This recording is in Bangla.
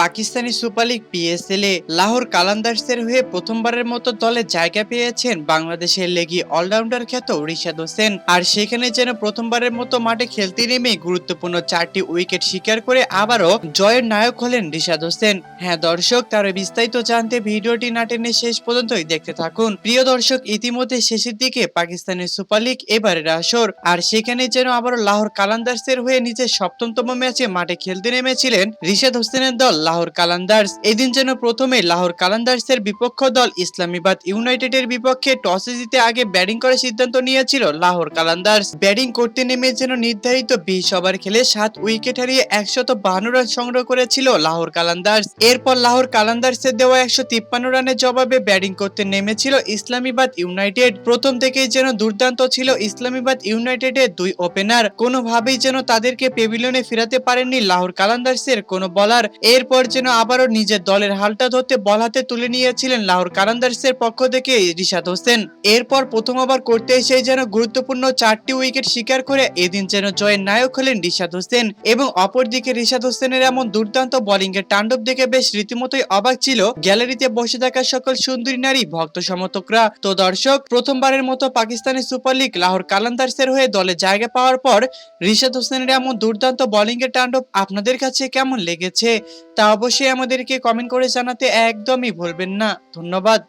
পাকিস্তানি সুপার লিগ পিএসএল এ লাহোর কালান্দার্সের হয়ে প্রথমবারের মতো দলে জায়গা পেয়েছেন বাংলাদেশের লেগি অলরাউন্ডার খ্যাত রিশাদ হোসেন। আর সেখানে যেন প্রথমবারের মতো মাঠে খেলতে নেমে গুরুত্বপূর্ণ 4টি উইকেট শিকার করে আবারও জয়ের নায়ক হলেন রিশাদ হোসেন। হ্যাঁ দর্শক, তার বিস্তারিত জানতে ভিডিওটি না টেনে শেষ পর্যন্তই দেখতে থাকুন। প্রিয় দর্শক, ইতিমধ্যে শেষের দিকে পাকিস্তানের সুপার লিগ এবারের আসর, আর সেখানে যেন আবারও লাহোর কালান্দার্সের হয়ে নিজের সপ্তমতম ম্যাচে মাঠে খেলতে নেমেছিলেন রিশাদ হোসেনের দল লাহোর কালান্দার্স। এদিন যেন প্রথমে লাহোর কালান্দার্সের বিপক্ষ দল ইসলামাবাদ ইউনাইটেডের বিপক্ষে টসে জিতে আগে ব্যাটিং করার সিদ্ধান্ত নিয়েছিল লাহোর কালান্দার্স। ব্যাটিং করতে নেমে যেন নির্ধারিত 20 ওভার খেলে 7 উইকেট হারিয়ে 152 রান সংগ্রহ করেছিল লাহোর কালান্দার্স। এরপর লাহোর কালান্দার্সের দেওয়া 153 রানের জবাবে ব্যাটিং করতে নেমেছিল ইসলামাবাদ ইউনাইটেড। প্রথম থেকেই যেন দুর্দান্ত ছিল ইসলামাবাদ ইউনাইটেডের দুই ওপেনার, কোনোভাবেই যেন তাদেরকে পেভিলিয়নে ফেরাতে পারেননি লাহোর কালান্দার্সের কোনো বলার। এরপর যেন আবারও নিজের দলের হালটা ধরতে বল হাতে তুলে নিয়েছিলেন লাহোর কালান্দার্সের পক্ষ থেকে রিশাদ হোসেন। এরপর প্রথম ওভার করতে এসে যেন গুরুত্বপূর্ণ 4টি উইকেট শিকার করে এদিন যেন জয়ের নায়ক হলেন রিশাদ হোসেন। এবং অপরদিকে রিশাদ হোসেনের এমন দুর্দান্ত বোলিং এর তাণ্ডব দেখে বেশ রীতিমতোই অবাক ছিল গ্যালারিতে বসে থাকা সকল সুন্দরী নারী ভক্ত সমর্থকরা। তো দর্শক, প্রথমবারের মতো পাকিস্তানি সুপার লিগ লাহোর কালান্দার্সের হয়ে দলে জায়গা পাওয়ার পর রিশাদ হোসেনের এমন দুর্দান্ত বোলিং এর তাণ্ডব আপনাদের কাছে কেমন লেগেছে তা অবশ্যই আমাদেরকে কমেন্ট করে জানাতে একদমই ভুলবেন না। ধন্যবাদ।